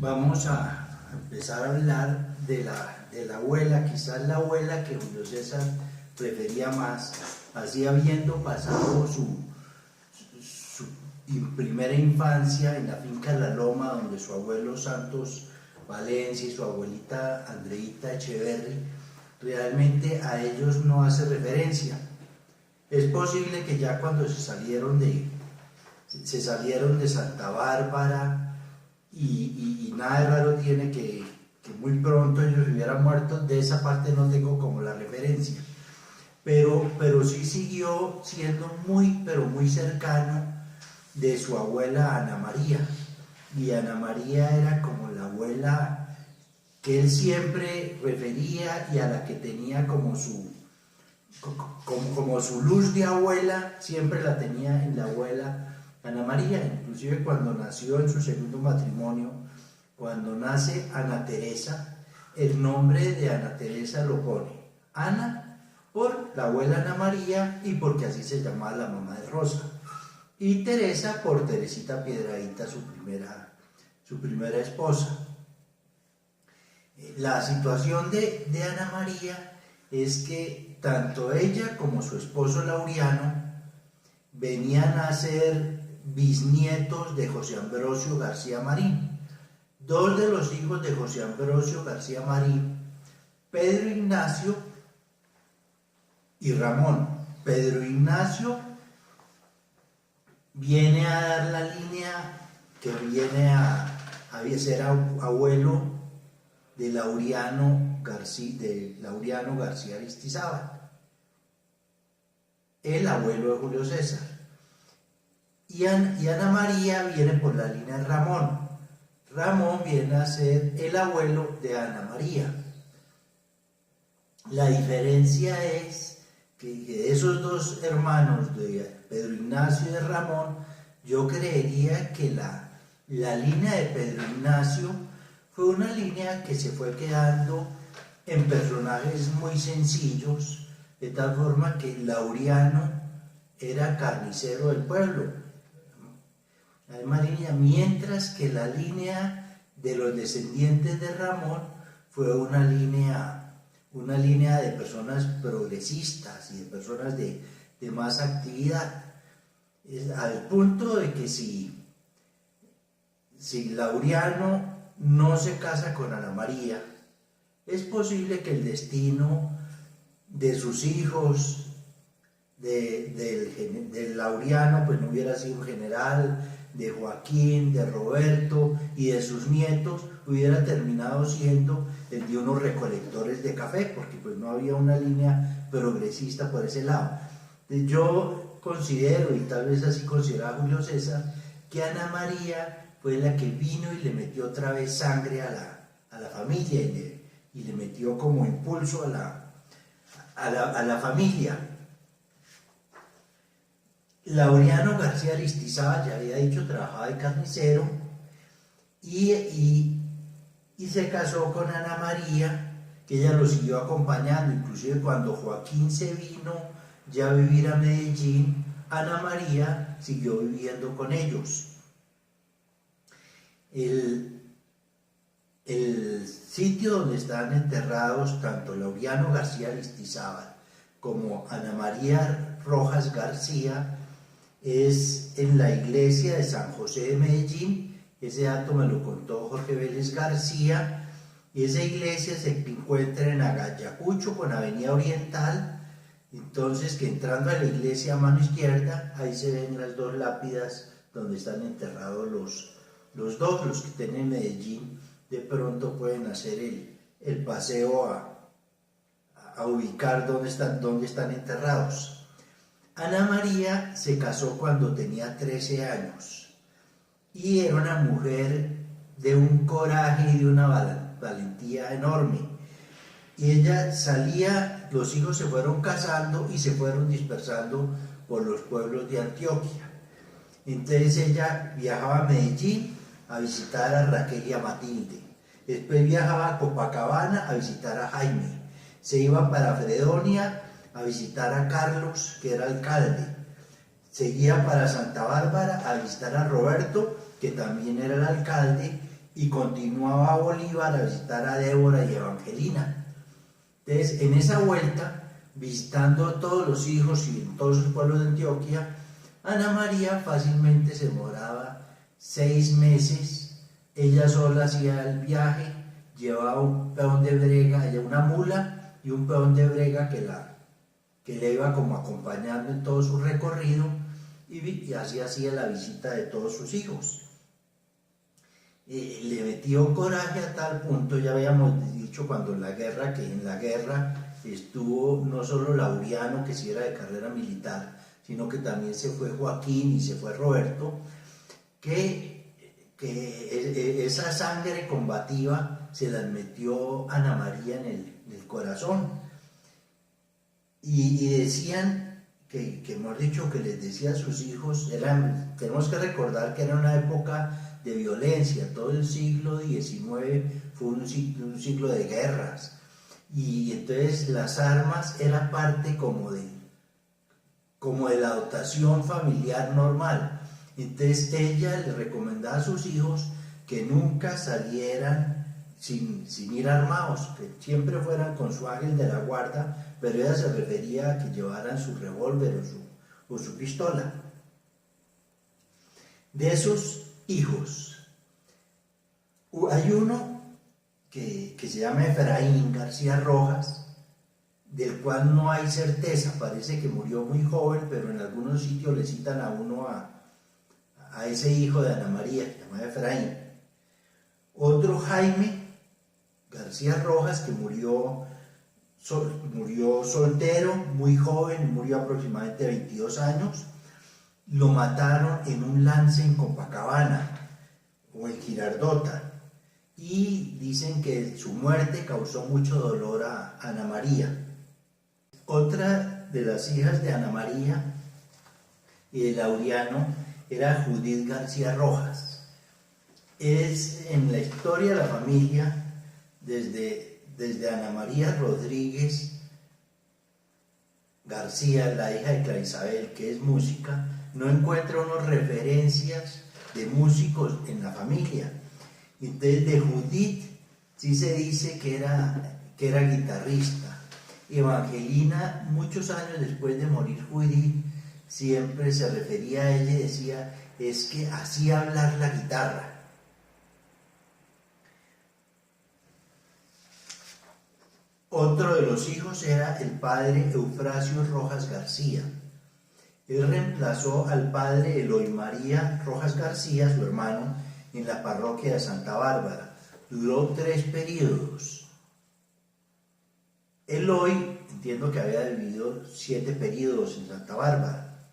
Vamos a empezar a hablar de la abuela, quizás la abuela que Julio César prefería más, así habiendo pasado su primera infancia en la finca La Loma, donde su abuelo Santos Valencia y su abuelita Andreita Echeverry, realmente a ellos no hace referencia. Es posible que ya cuando se salieron de Santa Bárbara y nada de raro tiene que muy pronto ellos hubieran muerto, de esa parte no tengo como la referencia, pero sí siguió siendo muy, pero muy cercano de su abuela Ana María, y Ana María era como la abuela que él siempre refería y a la que tenía como su luz de abuela, siempre la tenía en la abuela Ana María. Inclusive cuando nació en su segundo matrimonio, cuando nace Ana Teresa, el nombre de Ana Teresa lo pone Ana por la abuela Ana María y porque así se llamaba la mamá de Rosa, y Teresa por Teresita Piedradita, su primera esposa. La situación de Ana María es que tanto ella como su esposo Laureano venían a ser bisnietos de José Ambrosio García Marín. Dos de los hijos de José Ambrosio García Marín, Pedro Ignacio y Ramón. Pedro Ignacio viene a dar la línea que viene a ser abuelo de Laureano García Aristizábal, el abuelo de Julio César. Y Ana María viene por la línea de Ramón. Ramón viene a ser el abuelo de Ana María. La diferencia es que esos dos hermanos, de Pedro Ignacio y de Ramón, yo creería que la línea de Pedro Ignacio fue una línea que se fue quedando en personajes muy sencillos, de tal forma que Laureano era carnicero del pueblo. Además, mientras que la línea de los descendientes de Ramón fue una línea de personas progresistas y de personas de más actividad, al punto de que si Laureano no se casa con Ana María, es posible que el destino de sus hijos, del Laureano, pues no hubiera sido un general, de Joaquín, de Roberto y de sus nietos, hubiera terminado siendo el de unos recolectores de café, porque pues no había una línea progresista por ese lado. Yo considero, y tal vez así consideraba Julio César, que Ana María fue la que vino y le metió otra vez sangre a la familia y le metió como impulso a la familia. Laureano García Aristizábal, ya había dicho, trabajaba de carnicero y se casó con Ana María, que ella lo siguió acompañando. Inclusive cuando Joaquín se vino ya a vivir a Medellín, Ana María siguió viviendo con ellos. El sitio donde están enterrados tanto Laureano García Aristizábal como Ana María Rojas García es en la iglesia de San José de Medellín. Ese dato me lo contó Jorge Vélez García, y esa iglesia se encuentra en Ayacucho con Avenida Oriental. Entonces, que entrando a la iglesia a mano izquierda, ahí se ven las dos lápidas donde están enterrados los dos. Los que estén en Medellín de pronto pueden hacer el paseo a ubicar dónde están enterrados. Ana María se casó cuando tenía 13 años y era una mujer de un coraje y de una valentía enorme. Y ella salía, los hijos se fueron casando y se fueron dispersando por los pueblos de Antioquia. Entonces ella viajaba a Medellín a visitar a Raquel y a Matilde. Después viajaba a Copacabana a visitar a Jaime. Se iba para Fredonia a visitar a Carlos, que era alcalde. Seguía para Santa Bárbara a visitar a Roberto, que también era el alcalde, y continuaba a Bolívar a visitar a Débora y Evangelina. Entonces, en esa vuelta, visitando a todos los hijos y en todos los pueblos de Antioquia, Ana María fácilmente se demoraba 6 meses. Ella sola hacía el viaje, llevaba un peón de brega, una mula y un peón de brega que le iba como acompañando en todo su recorrido, y así hacía la visita de todos sus hijos. Le metió coraje a tal punto, ya habíamos dicho cuando en la guerra, que en la guerra estuvo no solo Laureano, que sí era de carrera militar, sino que también se fue Joaquín y se fue Roberto, que esa sangre combativa se las metió Ana María en el corazón. Y decían que hemos dicho, que les decía a sus hijos, tenemos que recordar que era una época de violencia, todo el siglo XIX fue un siglo de guerras, y entonces las armas eran parte como de la dotación familiar normal. Entonces ella le recomendaba a sus hijos que nunca salieran sin ir armados, que siempre fueran con su ángel de la guarda, pero ella se refería a que llevaran su revólver o su pistola. De esos hijos, hay uno que se llama Efraín García Rojas, del cual no hay certeza, parece que murió muy joven, pero en algunos sitios le citan a uno a ese hijo de Ana María, que se llama Efraín. Otro, Jaime García Rojas, que murió soltero, muy joven, murió aproximadamente 22 años. Lo mataron en un lance en Copacabana o en Girardota, y dicen que su muerte causó mucho dolor a Ana María. Otra de las hijas de Ana María y de Laureano era Judith García Rojas. Es en la historia de la familia, desde Ana María Rodríguez García, la hija de Clara Isabel, que es música, no encuentra unas referencias de músicos en la familia. Entonces de Judith sí se dice que era guitarrista. Evangelina, muchos años después de morir Judith, siempre se refería a ella y decía, es que hacía hablar la guitarra. Otro de los hijos era el padre Eufrasio Rojas García. Él reemplazó al padre Eloy María Rojas García, su hermano, en la parroquia de Santa Bárbara. Duró 3 periodos. Eloy, entiendo que había vivido 7 periodos en Santa Bárbara.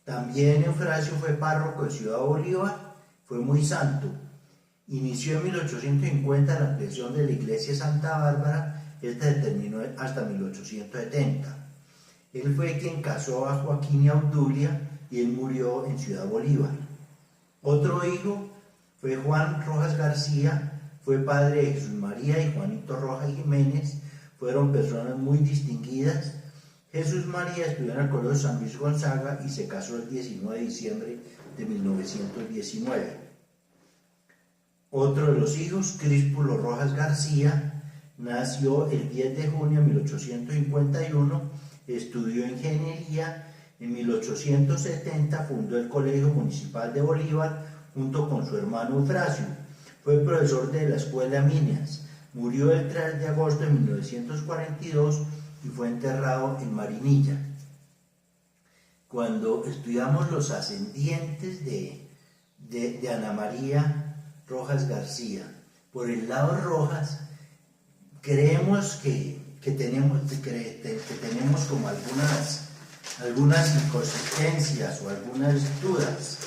También Eufrasio fue párroco de Ciudad Bolívar, fue muy santo. Inició en 1850 la ampliación de la iglesia de Santa Bárbara. Esta se terminó hasta 1870. Él fue quien casó a Joaquín y a Obdulia, y él murió en Ciudad Bolívar. Otro hijo fue Juan Rojas García, fue padre de Jesús María y Juanito Rojas Jiménez, fueron personas muy distinguidas. Jesús María estudió en el Colegio San Luis Gonzaga y se casó el 19 de diciembre de 1919. Otro de los hijos, Críspulo Rojas García, nació el 10 de junio de 1851, estudió ingeniería. En 1870 fundó el Colegio Municipal de Bolívar junto con su hermano Eufrasio. Fue profesor de la Escuela Minas. Murió el 3 de agosto de 1942 y fue enterrado en Marinilla. Cuando estudiamos los ascendientes de Ana María Rojas García, por el lado Rojas, creemos que tenemos como algunas inconsistencias o algunas dudas.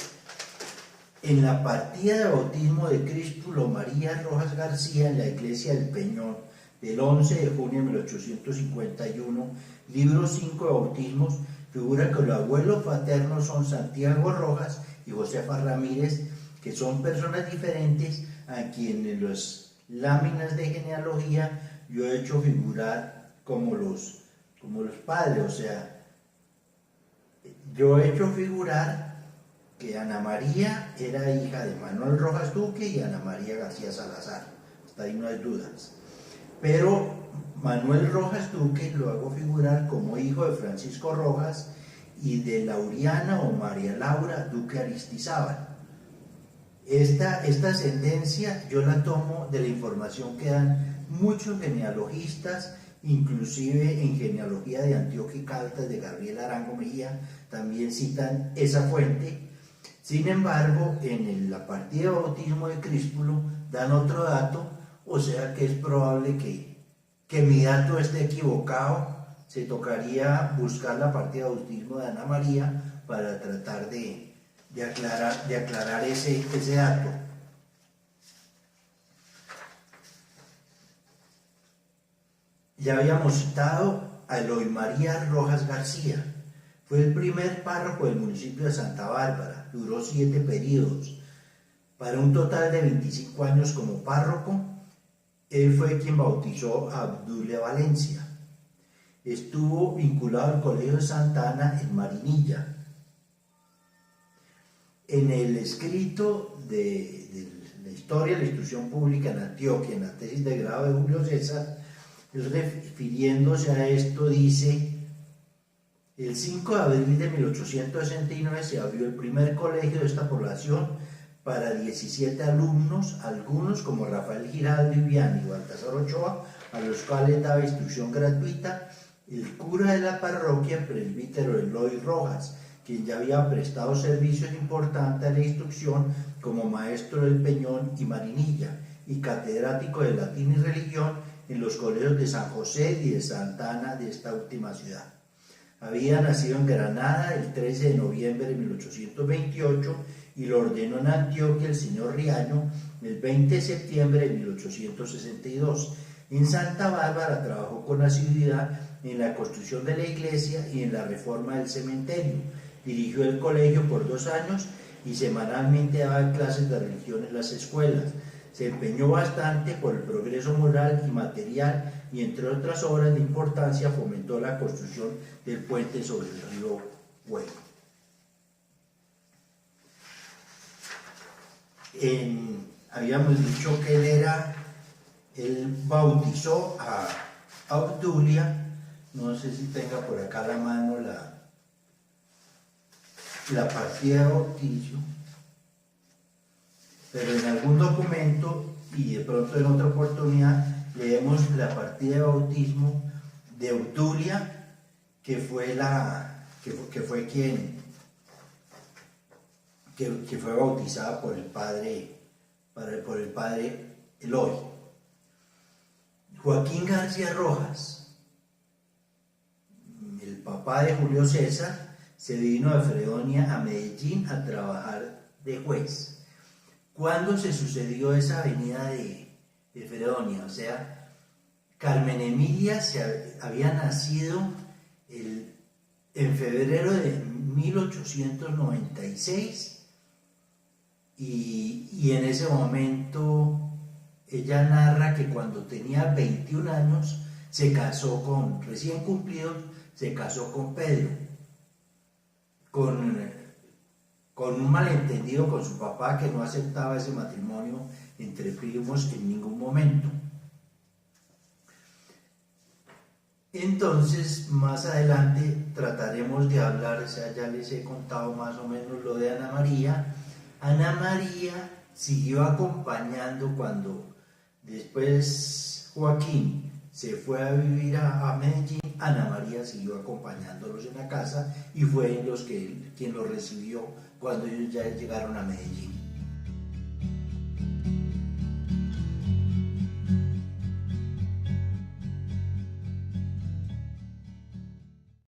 En la partida de bautismo de Críspulo María Rojas García en la iglesia del Peñón del 11 de junio de 1851, libro 5 de bautismos, figura que los abuelos paternos son Santiago Rojas y Josefa Ramírez, que son personas diferentes a quienes las láminas de genealogía yo he hecho figurar como los padres. O sea, yo he hecho figurar que Ana María era hija de Manuel Rojas Duque y Ana María García Salazar, hasta ahí no hay dudas. Pero Manuel Rojas Duque lo hago figurar como hijo de Francisco Rojas y de Lauriana o María Laura Duque Aristizábal. Esta ascendencia yo la tomo de la información que dan muchos genealogistas, inclusive en Genealogía de Antioquia y Caldas de Gabriel Arango Mejía, también citan esa fuente. Sin embargo, en la partida de bautismo de Críspulo dan otro dato, o sea que es probable que mi dato esté equivocado. Se tocaría buscar la partida de bautismo de Ana María para tratar de aclarar ese dato. Ya habíamos citado a Eloy María Rojas García. Fue el primer párroco del municipio de Santa Bárbara. Duró 7 periodos. Para un total de 25 años como párroco, él fue quien bautizó a Obdulia Valencia. Estuvo vinculado al Colegio de Santa Ana en Marinilla. En el escrito de la historia de la instrucción pública en Antioquia, en la tesis de grado de Julio César, refiriéndose a esto, dice: el 5 de abril de 1869 se abrió el primer colegio de esta población para 17 alumnos, algunos como Rafael Giraldo Viviani y Baltasar Ochoa, a los cuales daba instrucción gratuita el cura de la parroquia, presbítero Eloy Rojas, quien ya había prestado servicios importantes a la instrucción como maestro del Peñón y Marinilla y catedrático de latín y religión en los colegios de San José y de Santa Ana de esta última ciudad. Había nacido en Granada el 13 de noviembre de 1828 y lo ordenó en Antioquia el señor Riaño el 20 de septiembre de 1862. En Santa Bárbara trabajó con asiduidad en la construcción de la iglesia y en la reforma del cementerio. Dirigió el colegio por 2 años y semanalmente daba clases de religión en las escuelas. Se empeñó bastante por el progreso moral y material y, entre otras obras de importancia, fomentó la construcción del puente sobre el río Hueco. Habíamos dicho que él bautizó a Obdulia. No sé si tenga por acá a la mano la partida de bautizo, pero en algún documento y de pronto en otra oportunidad leemos la partida de bautismo de Obdulia, que fue bautizada por el padre Eloy. Joaquín García Rojas, el papá de Julio César, se vino de Fredonia a Medellín a trabajar de juez. ¿Cuándo se sucedió esa venida de Fredonia? O sea, Carmen Emilia había nacido en febrero de 1896 y en ese momento ella narra que cuando tenía 21 años recién cumplidos, se casó con Pedro, con un malentendido con su papá, que no aceptaba ese matrimonio entre primos en ningún momento. Entonces, más adelante trataremos de hablar, o sea, ya les he contado más o menos lo de Ana María. Ana María siguió acompañando cuando después Joaquín se fue a vivir a Medellín. Ana María siguió acompañándolos en la casa y fue quien los recibió cuando ellos ya llegaron a Medellín.